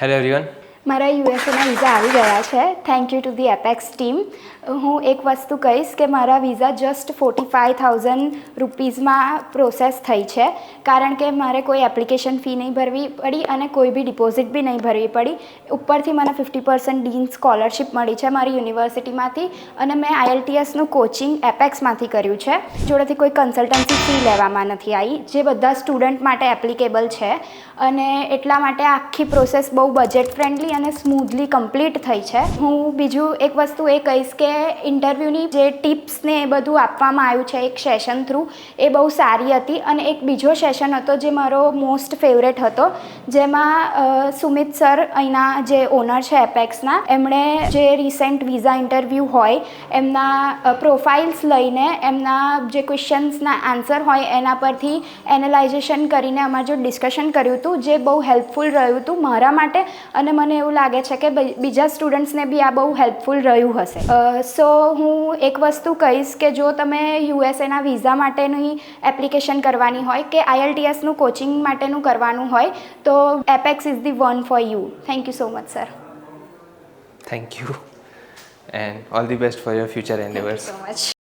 Hello everyone. મારા યુએસએના visa આવી ગયા છે. Thank you to the apex team. હું એક વસ્તુ કહીશ કે મારા વિઝા જસ્ટ 45,000 રૂપીઝમાં પ્રોસેસ થઈ છે, કારણ કે મારે કોઈ એપ્લિકેશન ફી નહીં ભરવી પડી અને કોઈ બી ડિપોઝિટ બી નહીં ભરવી પડી. ઉપરથી મને 50% ડીન સ્કોલરશિપ મળી છે મારી યુનિવર્સિટીમાંથી, અને મેં IELTSનું કોચિંગ એપેક્સમાંથી કર્યું છે. જોડેથી કોઈ કન્સલ્ટન્સી ફી લેવામાં નથી આવી, જે બધા સ્ટુડન્ટ માટે એપ્લિકેબલ છે. અને એટલા માટે આખી પ્રોસેસ બહુ બજેટ ફ્રેન્ડલી અને સ્મૂધલી કમ્પ્લીટ થઈ છે. હું બીજું એક વસ્તુ એ કહીશ કે ઇન્ટરવ્યૂની જે ટિપ્સ ને એ બધું આપવામાં આવ્યું છે એક સેશન થ્રુ, એ બહુ સારી હતી. અને એક બીજો સેશન હતો જે મારો મોસ્ટ ફેવરેટ હતો, જેમાં સુમિત સર, અહીંના જે ઓનર છે એપેક્સના, એમણે જે રિસેન્ટ વિઝા ઇન્ટરવ્યૂ હોય એમના પ્રોફાઇલ્સ લઈને એમના જે ક્વેશ્ચન્સના આન્સર હોય એના પરથી એનાલાઇઝેશન કરીને અમારું જો ડિસ્કશન કર્યું હતું, જે બહુ હેલ્પફુલ રહ્યું હતું મારા માટે. અને મને એવું લાગે છે કે બીજા સ્ટુડન્ટ્સને બી આ બહુ હેલ્પફુલ રહ્યું હશે. સો હું એક વસ્તુ કહીશ કે જો તમે યુએસએના વિઝા માટેની એપ્લિકેશન કરવાની હોય કે IELTSનું કોચિંગ માટેનું કરવાનું હોય તો apex is the one for you. Thank you so much sir. Thank you and all the best for your future endeavours. So much.